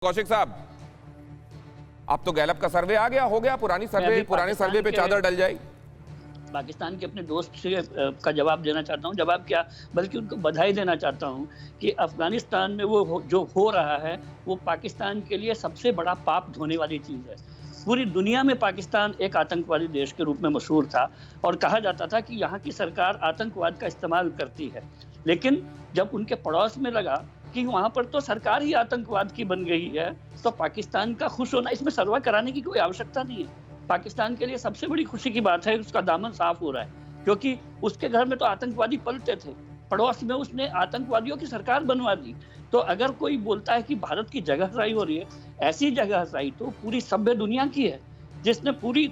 कौशिक साहब, अब तो गैलप का सर्वे आ गया, हो गया पुराने सर्वे पे चादर डल जाएगी। पाकिस्तान के अपने दोस्त से का जवाब देना चाहता हूँ, जवाब क्या बल्कि उनको बधाई देना चाहता हूँ कि अफगानिस्तान में जो हो रहा है वो पाकिस्तान के लिए सबसे बड़ा पाप धोने वाली चीज़ है। पूरी दुनिया में पाकिस्तान एक आतंकवादी देश के रूप में मशहूर था और कहा जाता था कि यहाँ की सरकार आतंकवाद का इस्तेमाल करती है, लेकिन जब उनके पड़ोस में लगा कि वहाँ पर तो सरकार ही आतंकवाद की बन गई है, तो पाकिस्तान का खुश होना, इसमें सर्वे कराने की कोई आवश्यकता नहीं है। पाकिस्तान के लिए सबसे बड़ी खुशी की बात है उसका दामन साफ हो रहा है, क्योंकि उसके घर में तो आतंकवादी पलते थे, पड़ोस में उसने आतंकवादियों की सरकार बनवा दी। तो अगर कोई बोलता है कि भारत की जगहसाई हो रही है, ऐसी जगहसाई तो पूरी सभ्य दुनिया की है, जिसने पूरी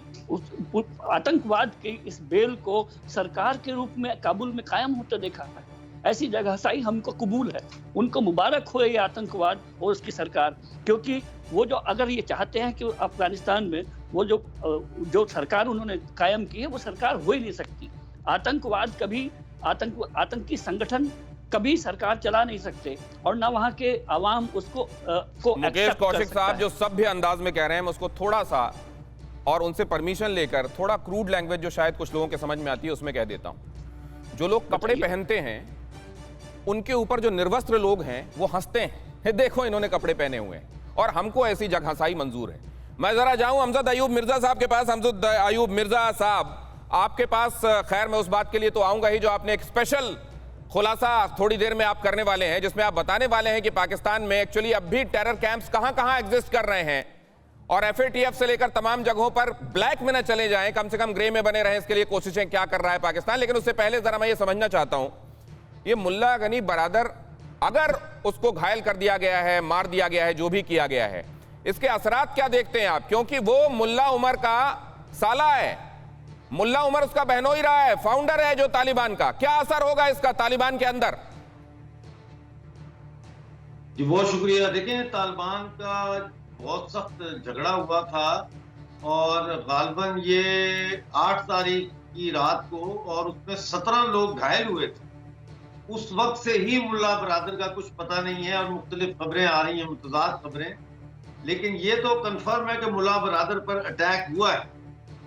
आतंकवाद के इस बेल को सरकार के रूप में काबुल में कायम होते देखा है। ऐसी जगहसाई हमको कबूल है, उनको मुबारक हो ये आतंकवाद और उसकी सरकार, क्योंकि वो जो अगर ये चाहते हैं कि अफगानिस्तान में वो जो सरकार उन्होंने कायम की है वो सरकार हो ही नहीं सकती। आतंकवाद कभी आतंकी संगठन कभी सरकार चला नहीं सकते और ना वहाँ के आवाम उसको मुकेश कौशिक साहब जो सभ्य अंदाज में कह रहे हैं, मैं उसको थोड़ा सा और उनसे परमिशन लेकर थोड़ा क्रूड लैंग्वेज जो शायद कुछ लोगों के समझ में आती है उसमें कह देता हूं। जो लोग कपड़े पहनते हैं उनके ऊपर जो निर्वस्त्र लोग हैं वो हंसते हैं, देखो इन्होंने कपड़े पहने हुए हैं, और हमको ऐसी जगहसाई मंजूर है। मैं जरा जाऊं अमजद अयूब मिर्जा साहब के पास। अमजद अयूब मिर्जा साहब, आपके पास खैर मैं उस बात के लिए तो आऊंगा ही जो आपने एक स्पेशल खुलासा थोड़ी देर में आप करने वाले हैं, जिसमें आप बताने वाले हैं कि पाकिस्तान में एक्चुअली अब भी टेरर कैंप्स कहां एग्जिस्ट कर रहे हैं, और FATF से लेकर तमाम जगहों पर ब्लैक में न चले जाएं, कम से कम ग्रे में बने रहें, इसके लिए कोशिशें क्या कर रहा है पाकिस्तान। लेकिन उससे पहले जरा मैं ये समझना चाहता हूं, ये मुल्ला गनी बरादर अगर उसको घायल कर दिया गया है, मार दिया गया है, जो भी किया गया है, इसके असरात क्या देखते हैं आप? क्योंकि वो मुल्ला उमर का साला है, मुल्ला उमर उसका बहनोई रहा है, फाउंडर है जो तालिबान का। क्या असर होगा इसका तालिबान के अंदर? जी बहुत शुक्रिया। देखिए, तालिबान का बहुत सख्त झगड़ा हुआ था और गालबन ये 8 तारीख की रात को, और उसमें 17 लोग घायल हुए थे। उस वक्त से ही मुल्ला बरादर का कुछ पता नहीं है और मुख्तलिफ खबरें आ रही हैं, मुतज़ाद खबरें, लेकिन ये तो कंफर्म है कि मुल्ला बरादर पर अटैक हुआ है।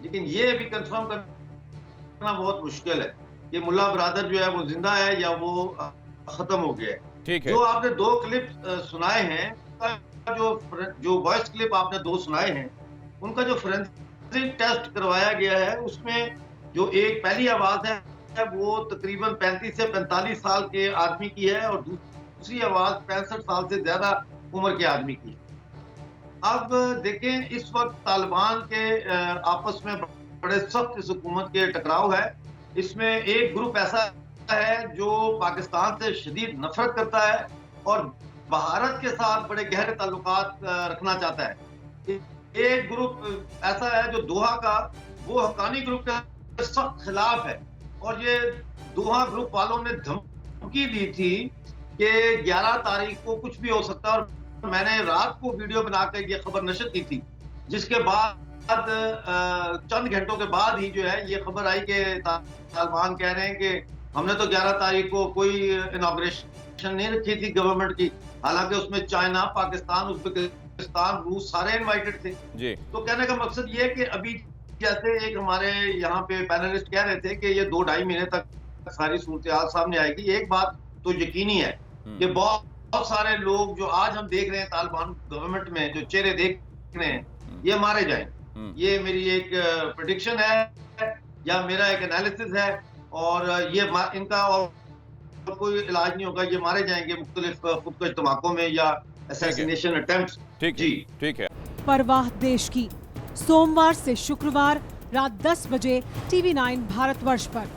लेकिन ये भी कंफर्म करना बहुत मुश्किल है कि मुल्ला बरादर जो है वो जिंदा है या वो खत्म हो गया है। ठीक है। जो आपने 2 क्लिप सुनाए हैं, जो वॉइस क्लिप आपने 2 सुनाए हैं, उनका जो फोरेंसिक टेस्ट करवाया गया है उसमें जो एक पहली आवाज है वो तकरीबन 35 से 45 साल के आदमी की है और दूसरी आवाज 65 साल से ज्यादा उम्र के आदमी की है। अब देखें, इस वक्त तालिबान के आपस में बड़े सख्त इस हुकूमत के टकराव है। इसमें एक ग्रुप ऐसा है जो पाकिस्तान से शदीद नफरत करता है और भारत के साथ बड़े गहरे ताल्लुकात रखना चाहता है। एक ग्रुप ऐसा है जो दोहा का, वो हक्कानी ग्रुप के सख्त खिलाफ है, और ये दोहा ग्रुप वालों ने धमकी दी थी कि 11 तारीख को कुछ भी हो सकता है, और मैंने रात को वीडियो बनाकर ये खबर नशर की थी, जिसके बाद चंद घंटों के बाद ही जो है ये खबर आई कि तालिबान कह रहे हैं कि हमने तो 11 तारीख को कोई इनॉग्रेशन नहीं रखी थी गवर्नमेंट की, हालांकि उसमें चाइना, पाकिस्तान, उज्बेकिस्तान, रूस सारे इनवाइटेड थे जी। तो कहने का मकसद ये है कि अभी जैसे एक हमारे यहाँ पे पैनलिस्ट कह रहे थे कि ये 2-2.5 महीने तक सारी सूरत सामने आएगी। एक बात तो यकीनी है कि बहुत सारे लोग जो आज हम देख रहे हैं तालिबान गवर्नमेंट में, जो चेहरे देख रहे हैं, ये मारे जाएंगे। ये मेरी एक प्रेडिक्शन है या मेरा एक एनालिसिस है, और ये इनका और कोई इलाज नहीं होगा, ये मारे जाएंगे मुख्तलिफ खुदकुश धमाकों में या असैसिनेशन अटेम्प्ट्स। जी ठीक है। परवाह देश की, सोमवार से शुक्रवार रात 10 बजे TV9 भारतवर्ष पर।